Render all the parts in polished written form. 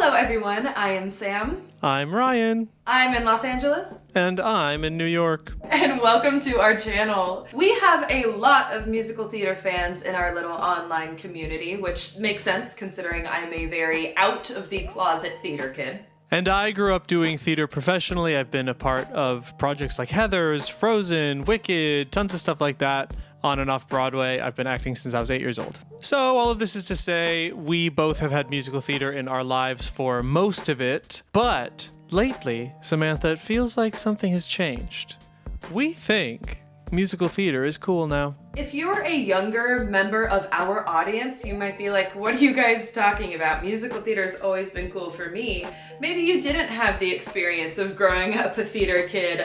Hello everyone, I am Sam. I'm Ryan. I'm in Los Angeles. And I'm in New York. And welcome to our channel. We have a lot of musical theater fans in our little online community, which makes sense considering I'm a very out of the closet theater kid. And I grew up doing theater professionally. I've been a part of projects like Heathers, Frozen, Wicked, tons of stuff like that on and off Broadway. I've been acting since I was 8 years old. So all of this is to say we both have had musical theater in our lives for most of it. But lately, Samantha, it feels like something has changed. We think musical theater is cool now. If you're a younger member of our audience, you might be like, what are you guys talking about? Musical theater's always been cool for me. Maybe you didn't have the experience of growing up a theater kid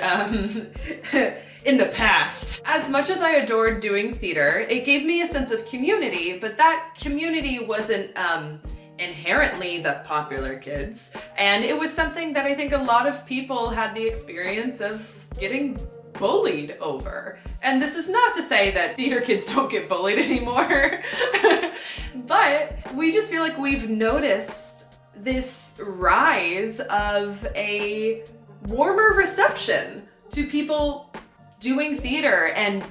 in the past. As much as I adored doing theater, it gave me a sense of community, but that community wasn't inherently the popular kids. And it was something that I think a lot of people had the experience of getting bullied over. And this is not to say that theater kids don't get bullied anymore, but we just feel like we've noticed this rise of a warmer reception to people doing theater and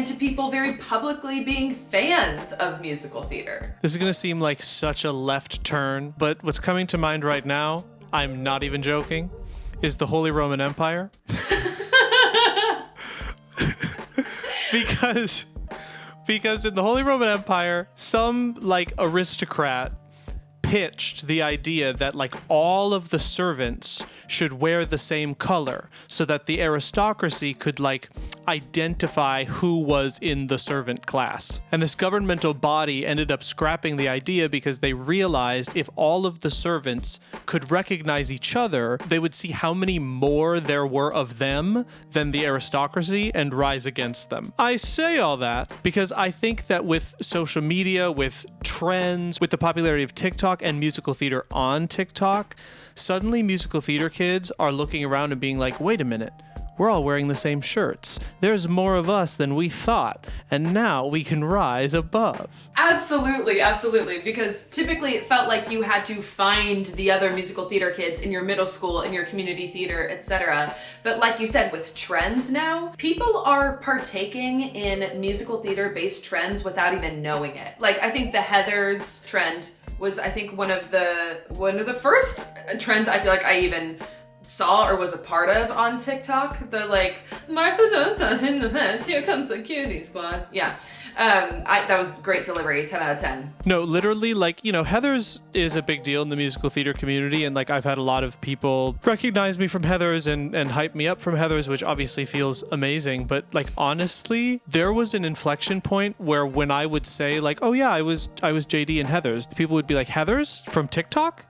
to people very publicly being fans of musical theater. This is going to seem like such a left turn, but what's coming to mind right now, I'm not even joking, is the Holy Roman Empire. Because in the Holy Roman Empire, some aristocrat pitched the idea that all of the servants should wear the same color so that the aristocracy could identify who was in the servant class. And this governmental body ended up scrapping the idea because they realized if all of the servants could recognize each other, they would see how many more there were of them than the aristocracy and rise against them. I say all that because I think that with social media, with trends, with the popularity of TikTok and musical theater on TikTok, suddenly musical theater kids are looking around and being like, wait a minute, we're all wearing the same shirts. There's more of us than we thought, and now we can rise above. Absolutely, absolutely, because typically it felt like you had to find the other musical theater kids in your middle school, in your community theater, etc. But like you said, with trends now, people are partaking in musical theater-based trends without even knowing it. I think the Heathers trend was, I think, one of the first trends I feel like I even saw or was a part of on TikTok. The Martha Dosa in the head, here comes a cutie squad. Yeah. That was great delivery, 10 out of 10. No, literally, Heathers is a big deal in the musical theater community, and I've had a lot of people recognize me from Heathers and hype me up from Heathers, which obviously feels amazing. But honestly, there was an inflection point where when I would say oh yeah, I was JD in Heathers, the people would be like, Heathers from TikTok?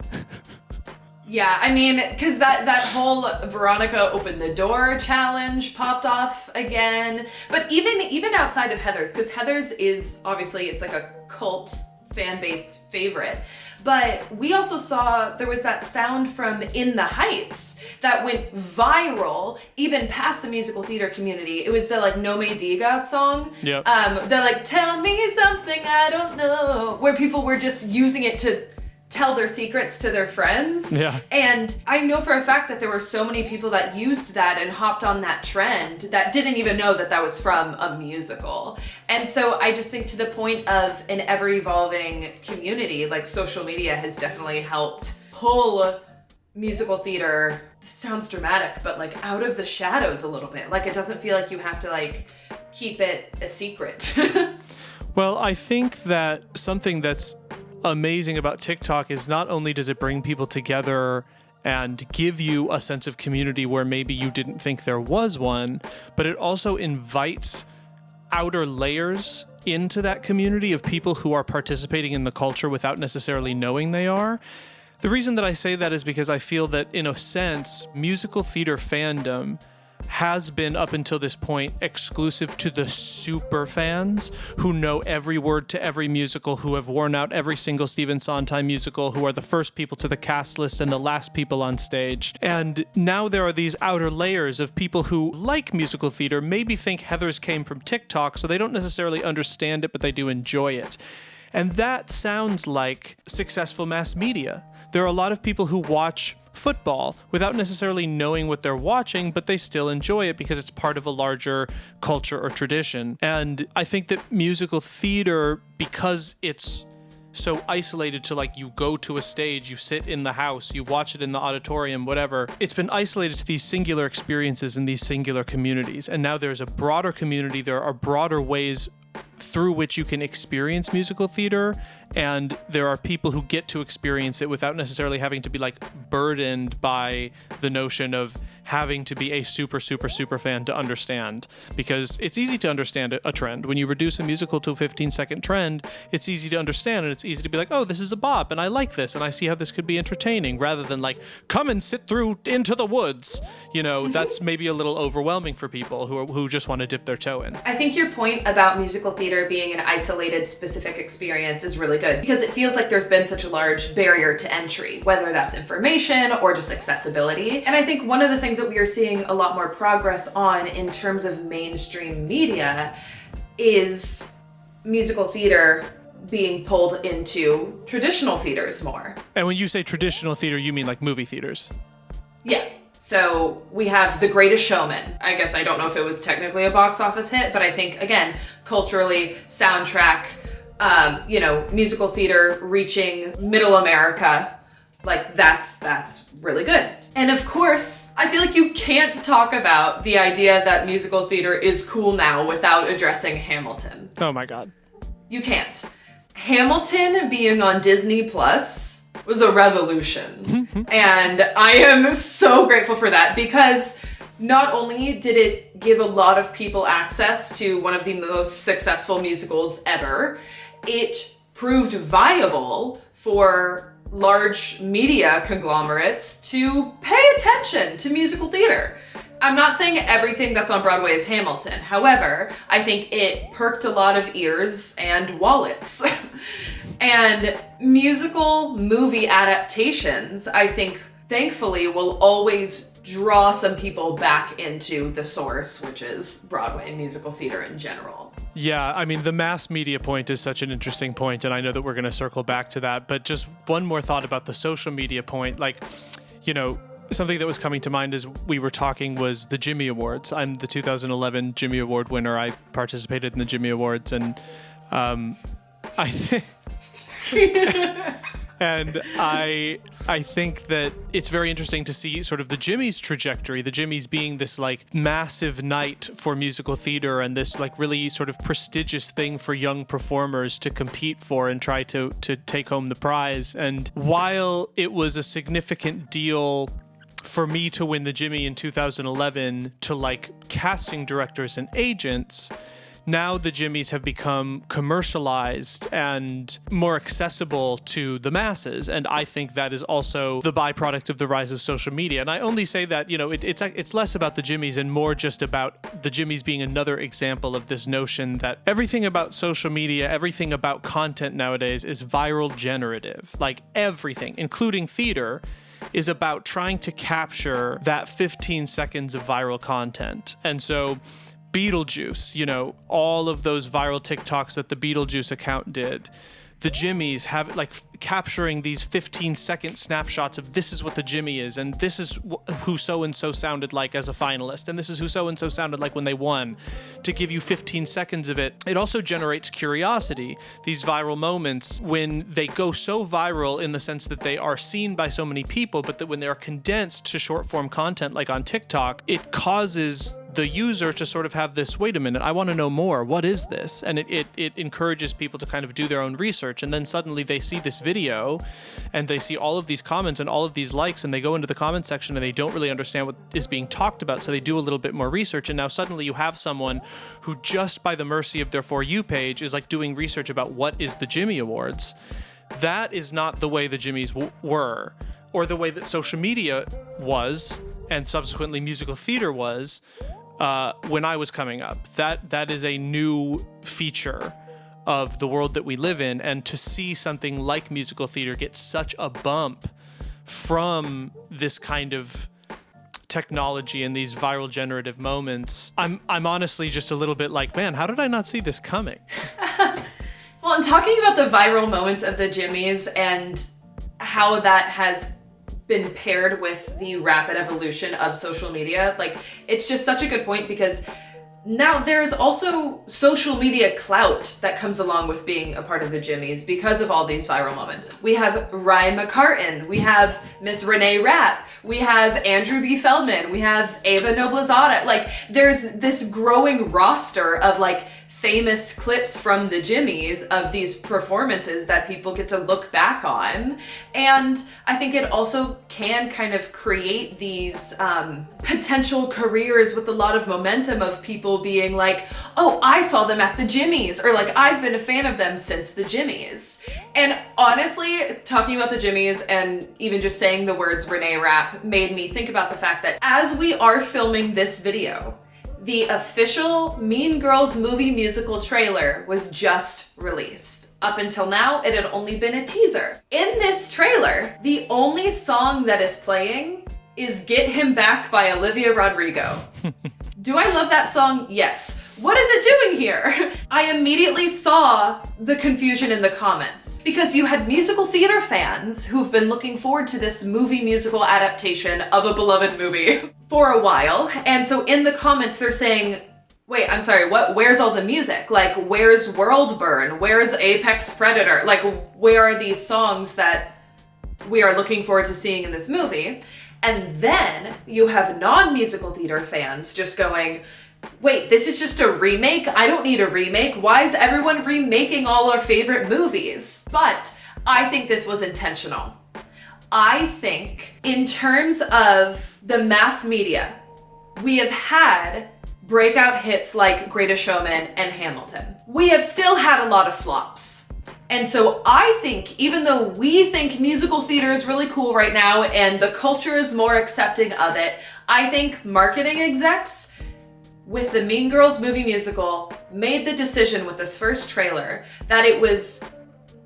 Yeah, I mean, because that whole Veronica opened the door challenge popped off again. But even outside of Heathers, because Heathers is obviously, it's like a cult fan base favorite. But we also saw there was that sound from In the Heights that went viral even past the musical theater community. It was the No Me Diga song. Yep. The tell me something I don't know, where people were just using it to tell their secrets to their friends. Yeah. And I know for a fact that there were so many people that used that and hopped on that trend that didn't even know that that was from a musical. And so I just think to the point of an ever-evolving community, social media has definitely helped pull musical theater, this sounds dramatic, but out of the shadows a little bit. It doesn't feel like you have to keep it a secret. Well, I think that something that's amazing about TikTok is not only does it bring people together and give you a sense of community where maybe you didn't think there was one, but it also invites outer layers into that community of people who are participating in the culture without necessarily knowing they are. The reason that I say that is because I feel that, in a sense, musical theater fandom has been, up until this point, exclusive to the super fans who know every word to every musical, who have worn out every single Stephen Sondheim musical, who are the first people to the cast list and the last people on stage. And now there are these outer layers of people who like musical theater, maybe think Heathers came from TikTok, so they don't necessarily understand it, but they do enjoy it. And that sounds like successful mass media. there are a lot of people who watch football without necessarily knowing what they're watching, but they still enjoy it because it's part of a larger culture or tradition. And I think that musical theater, because it's so isolated to, like, you go to a stage, you sit in the house, you watch it in the auditorium, whatever. It's been isolated to these singular experiences in these singular communities. And now there's a broader community. There are broader ways through which you can experience musical theater, and there are people who get to experience it without necessarily having to be like burdened by the notion of having to be a super fan to understand, because it's easy to understand a trend. When you reduce a musical to a 15-second trend, it's easy to understand, and it's easy to be like, oh, this is a bop, and I like this, and I see how this could be entertaining, rather than like, come and sit through Into the Woods. You know, that's maybe a little overwhelming for people who just want to dip their toe in. I think your point about musical theater being an isolated, specific experience is really good, because it feels like there's been such a large barrier to entry, whether that's information or just accessibility. And I think one of the things that we are seeing a lot more progress on in terms of mainstream media is musical theater being pulled into traditional theaters more. And when you say traditional theater, you mean like movie theaters? Yeah. So we have The Greatest Showman. I guess I don't know if it was technically a box office hit, but I think, again, culturally, soundtrack, musical theater reaching middle America, like that's really good. And of course, I feel like you can't talk about the idea that musical theater is cool now without addressing Hamilton. Oh my God. You can't. Hamilton being on Disney Plus was a revolution. And I am so grateful for that, because not only did it give a lot of people access to one of the most successful musicals ever, it proved viable for large media conglomerates to pay attention to musical theater. I'm not saying everything that's on Broadway is Hamilton. However, I think it perked a lot of ears and wallets. And musical movie adaptations, I think, thankfully, will always draw some people back into the source, which is Broadway musical theater in general. Yeah, I mean, the mass media point is such an interesting point, and I know that we're going to circle back to that, but just one more thought about the social media point. Like, you know, something that was coming to mind as we were talking was the Jimmy Awards. I'm the 2011 Jimmy Award winner. I participated in the Jimmy Awards, and I think... And I think that it's very interesting to see sort of the Jimmys trajectory, the Jimmys being this like massive night for musical theater and this like really sort of prestigious thing for young performers to compete for and try to take home the prize. And while it was a significant deal for me to win the Jimmy in 2011 to like casting directors and agents, now the Jimmys have become commercialized and more accessible to the masses, and I think that is also the byproduct of the rise of social media. And I only say that, you know, it's less about the Jimmys and more just about the Jimmys being another example of this notion that everything about social media, everything about content nowadays is viral generative. Like everything, including theater, is about trying to capture that 15 seconds of viral content. And so Beetlejuice, you know, all of those viral TikToks that the Beetlejuice account did, the Jimmys have like capturing these 15-second snapshots of this is what the Jimmy is, and this is who so-and-so sounded like as a finalist, and this is who so-and-so sounded like when they won, to give you 15 seconds of it. It also generates curiosity, these viral moments, when they go so viral in the sense that they are seen by so many people, but that when they are condensed to short-form content like on TikTok, it causes the user to sort of have this, wait a minute, I want to know more. What is this? And it encourages people to kind of do their own research. And then suddenly they see this video and they see all of these comments and all of these likes, and they go into the comment section and they don't really understand what is being talked about. So they do a little bit more research. And now suddenly you have someone who just by the mercy of their For You page is like doing research about what is the Jimmy Awards. That is not the way the Jimmys were, or the way that social media was, and subsequently musical theater was, when I was coming up. That is a new feature of the world that we live in, and to see something like musical theater get such a bump from this kind of technology and these viral generative moments, I'm honestly just a little bit like, man, how did I not see this coming? Well, and talking about the viral moments of the Jimmys and how that has been paired with the rapid evolution of social media. Like, it's just such a good point, because now there's also social media clout that comes along with being a part of the Jimmys because of all these viral moments. We have Ryan McCartan, we have Miss Renee Rapp, we have Andrew B. Feldman, we have Ava Noblezada. Like, there's this growing roster of like famous clips from the Jimmys of these performances that people get to look back on. And I think it also can kind of create these potential careers with a lot of momentum of people being like, oh, I saw them at the Jimmys, or like, I've been a fan of them since the Jimmys. And honestly, talking about the Jimmys and even just saying the words Renee Rapp made me think about the fact that as we are filming this video, the official Mean Girls movie musical trailer was just released. Up until now, it had only been a teaser. In this trailer, the only song that is playing is Get Him Back by Olivia Rodrigo. Do I love that song? Yes. What is it doing here? I immediately saw the confusion in the comments, because you had musical theater fans who've been looking forward to this movie musical adaptation of a beloved movie for a while. And so in the comments, they're saying, wait, I'm sorry, what? Where's all the music? Like, where's World Burn? Where's Apex Predator? Like, where are these songs that we are looking forward to seeing in this movie? And then you have non-musical theater fans just going, wait, this is just a remake? I don't need a remake. Why is everyone remaking all our favorite movies? But I think this was intentional. I think in terms of the mass media, we have had breakout hits like Greatest Showman and Hamilton. We have still had a lot of flops. And so I think, even though we think musical theater is really cool right now and the culture is more accepting of it, I think marketing execs with the Mean Girls movie musical made the decision with this first trailer that it was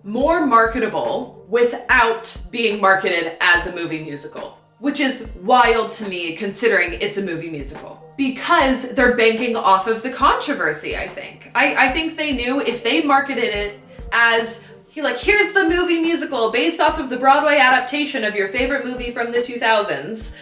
more marketable without being marketed as a movie musical, which is wild to me considering it's a movie musical. Because they're banking off of the controversy, I think. I think they knew if they marketed it as, like, here's the movie musical based off of the Broadway adaptation of your favorite movie from the 2000s,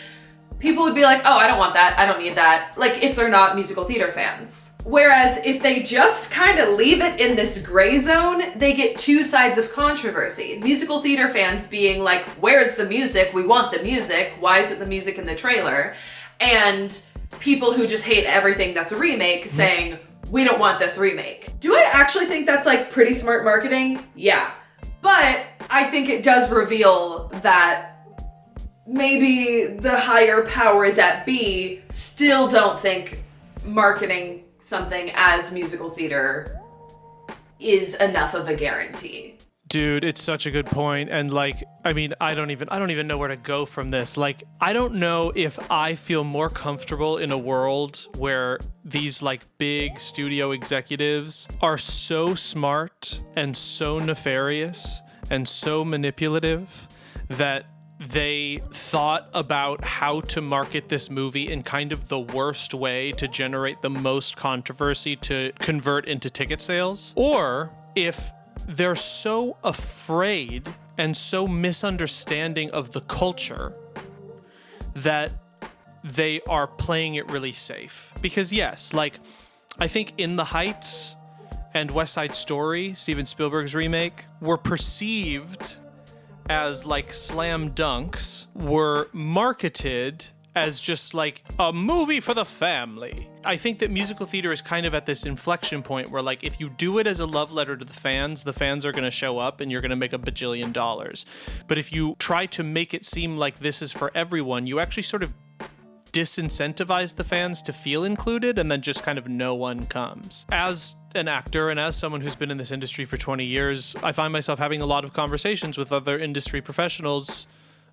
people would be like, oh, I don't want that, I don't need that, like, if they're not musical theater fans. Whereas if they just kind of leave it in this gray zone, they get two sides of controversy. Musical theater fans being like, where's the music? We want the music. Why isn't the music in the trailer? And people who just hate everything that's a remake saying, we don't want this remake. Do I actually think that's like pretty smart marketing? Yeah. But I think it does reveal that maybe the higher powers at be still don't think marketing something as musical theater is enough of a guarantee. Dude, it's such a good point. And like, I mean, I don't even know where to go from this. Like, I don't know if I feel more comfortable in a world where these like big studio executives are so smart and so nefarious and so manipulative that they thought about how to market this movie in kind of the worst way to generate the most controversy to convert into ticket sales, or if they're so afraid and so misunderstanding of the culture that they are playing it really safe. Because yes, like, I think In the Heights and West Side Story, Steven Spielberg's remake, were perceived as like slam dunks, were marketed as just like a movie for the family. I think that musical theater is kind of at this inflection point where, like, if you do it as a love letter to the fans are going to show up and you're going to make $1 bajillion. But if you try to make it seem like this is for everyone, you actually sort of disincentivize the fans to feel included, and then just kind of no one comes. As an actor and as someone who's been in this industry for 20 years, I find myself having a lot of conversations with other industry professionals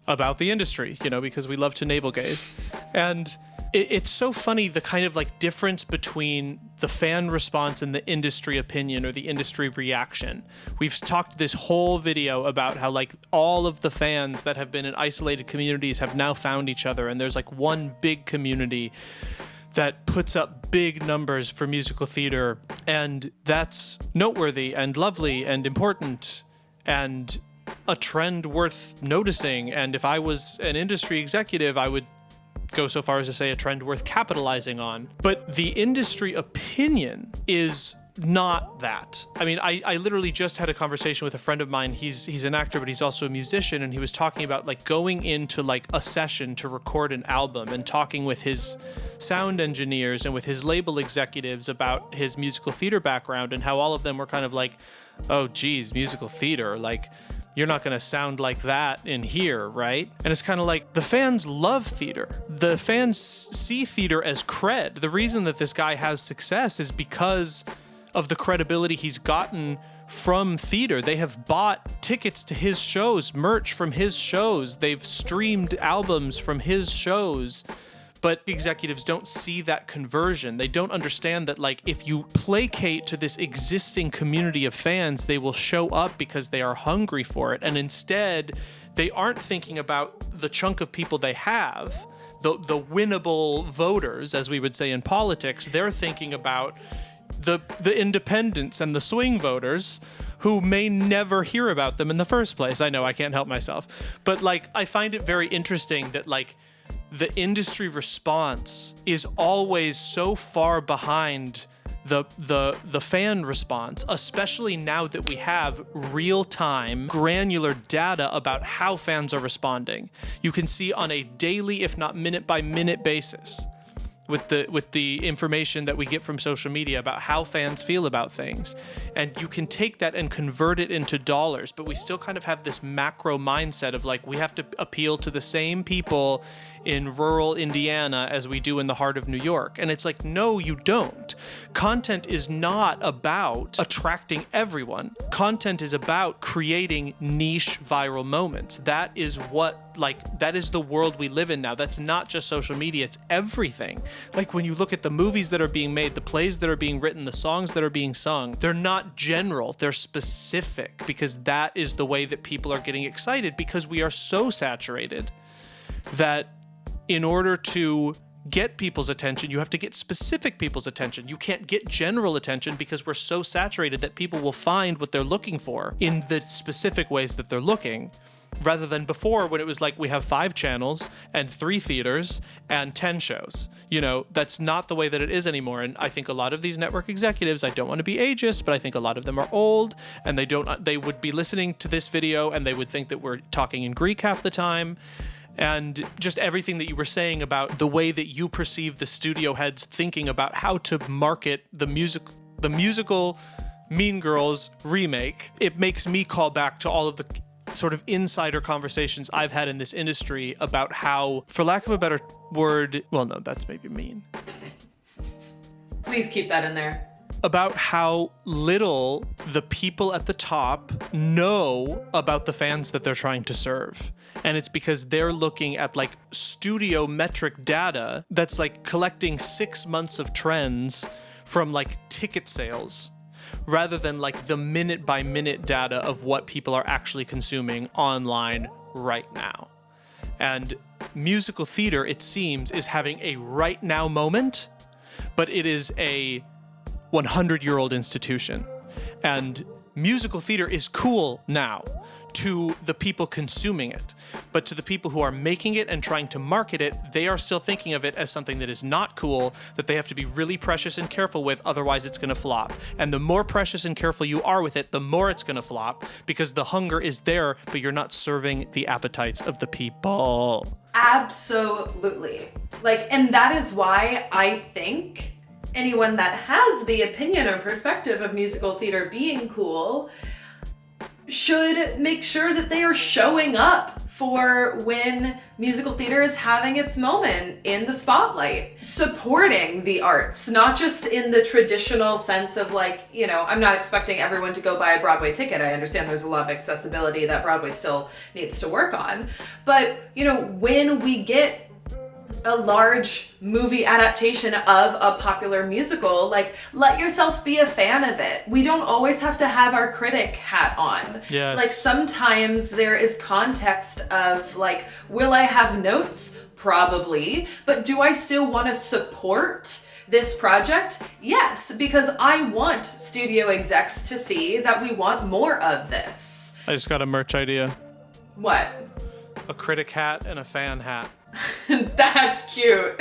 about the industry, you know, because we love to navel gaze. And it's so funny, the kind of like difference between the fan response and the industry opinion or the industry reaction. We've talked this whole video about how like all of the fans that have been in isolated communities have now found each other, and there's like one big community that puts up big numbers for musical theater, and that's noteworthy and lovely and important and a trend worth noticing. And if I was an industry executive, I would go so far as to say a trend worth capitalizing on. But the industry opinion is not that. I mean, I literally just had a conversation with a friend of mine. He's an actor, but he's also a musician, and he was talking about like going into like a session to record an album and talking with his sound engineers and with his label executives about his musical theater background and how all of them were kind of like, oh geez, musical theater, like you're not going to sound like that in here, right? And it's kind of like the fans love theater. The fans see theater as cred. The reason that this guy has success is because of the credibility he's gotten from theater. They have bought tickets to his shows, merch from his shows. They've streamed albums from his shows. But executives don't see that conversion. They don't understand that, like, if you placate to this existing community of fans, they will show up because they are hungry for it. And instead, they aren't thinking about the chunk of people they have, the winnable voters, as we would say in politics. They're thinking about the independents and the swing voters who may never hear about them in the first place. I know, I can't help myself. But, like, I find it very interesting that, like, the industry response is always so far behind the fan response, especially now that we have real-time granular data about how fans are responding. You can see on a daily, if not minute-by-minute basis, with the information that we get from social media about how fans feel about things. And you can take that and convert it into dollars, but we still kind of have this macro mindset of like, we have to appeal to the same people in rural Indiana as we do in the heart of New York. And it's like, no, you don't. Content is not about attracting everyone. Content is about creating niche viral moments. That is that is the world we live in now. That's not just social media, it's everything. Like when you look at the movies that are being made, the plays that are being written, the songs that are being sung, they're not general, they're specific, because that is the way that people are getting excited, because we are so saturated that in order to get people's attention, you have to get specific people's attention. You can't get general attention because we're so saturated that people will find what they're looking for in the specific ways that they're looking, rather than before when it was like we have 5 channels and 3 theaters and 10 shows. You know, that's not the way that it is anymore. And I think a lot of these network executives, I don't want to be ageist, but I think a lot of them are old, and they would be listening to this video and they would think that we're talking in Greek half the time. And just everything that you were saying about the way that you perceive the studio heads thinking about how to market the musical Mean Girls remake, it makes me call back to all of the sort of insider conversations I've had in this industry about how, for lack of a better word, well, no, that's maybe mean. Please keep that in there. About how little the people at the top know about the fans that they're trying to serve. And it's because they're looking at like studio metric data that's like collecting 6 months of trends from like ticket sales, rather than like the minute by minute data of what people are actually consuming online right now. And musical theater, it seems, is having a right now moment, but it is a 100-year-old institution. And musical theater is cool now to the people consuming it, but to the people who are making it and trying to market it, they are still thinking of it as something that is not cool, that they have to be really precious and careful with, otherwise it's going to flop. And the more precious and careful you are with it, the more it's going to flop, because the hunger is there, but you're not serving the appetites of the people. Absolutely. And that is why I think anyone that has the opinion or perspective of musical theater being cool should make sure that they are showing up for when musical theater is having its moment in the spotlight, supporting the arts, not just in the traditional sense of I'm not expecting everyone to go buy a Broadway ticket. I understand there's a lot of accessibility that Broadway still needs to work on. But, when we get a large movie adaptation of a popular musical, let yourself be a fan of it. We don't always have to have our critic hat on. Yes. Sometimes there is context of will I have notes? Probably. But do I still want to support this project? Yes, because I want studio execs to see that we want more of this. I just got a merch idea. What? A critic hat and a fan hat. That's cute.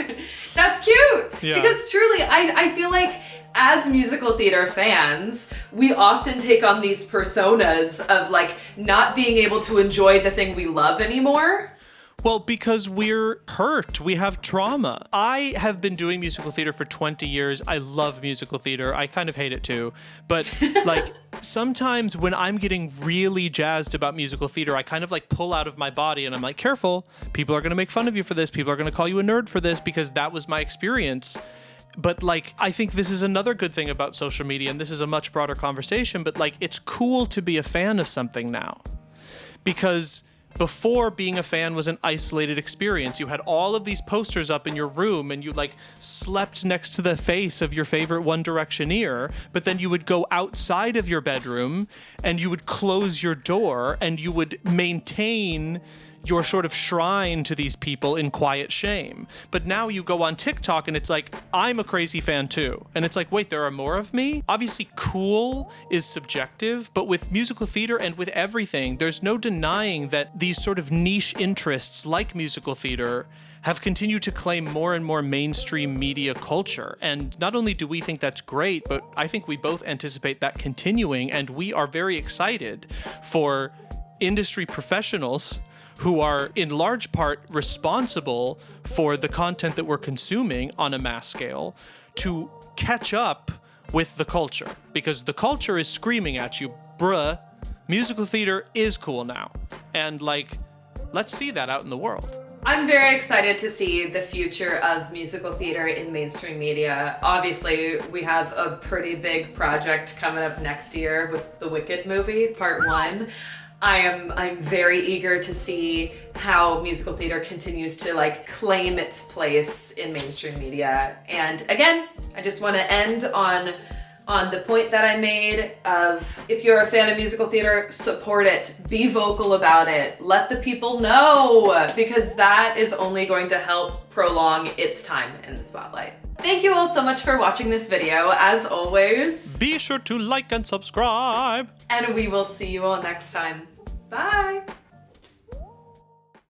That's cute. Yeah. Because truly, I feel like as musical theater fans, we often take on these personas of like not being able to enjoy the thing we love anymore. Well, because we're hurt. We have trauma. I have been doing musical theater for 20 years. I love musical theater. I kind of hate it too. But like sometimes when I'm getting really jazzed about musical theater, I kind of like pull out of my body and I'm like, careful. People are going to make fun of you for this. People are going to call you a nerd for this because that was my experience. But like, I think this is another good thing about social media, and this is a much broader conversation, but like, it's cool to be a fan of something now. Because before, being a fan was an isolated experience. You had all of these posters up in your room and you like slept next to the face of your favorite One Directioneer, but then you would go outside of your bedroom and you would close your door and you would maintain your sort of shrine to these people in quiet shame. But now you go on TikTok and it's like, I'm a crazy fan too. And it's like, wait, there are more of me? Obviously, cool is subjective, but with musical theater and with everything, there's no denying that these sort of niche interests like musical theater have continued to claim more and more mainstream media culture. And not only do we think that's great, but I think we both anticipate that continuing, and we are very excited for industry professionals who are in large part responsible for the content that we're consuming on a mass scale to catch up with the culture. Because the culture is screaming at you, bruh, musical theater is cool now. And like, let's see that out in the world. I'm very excited to see the future of musical theater in mainstream media. Obviously, we have a pretty big project coming up next year with the Wicked movie, part 1. I'm very eager to see how musical theater continues to like claim its place in mainstream media. And again, I just want to end on the point that I made of, if you're a fan of musical theater, support it, be vocal about it, let the people know, because that is only going to help prolong its time in the spotlight. Thank you all so much for watching this video. As always, be sure to like and subscribe. And we will see you all next time. Bye!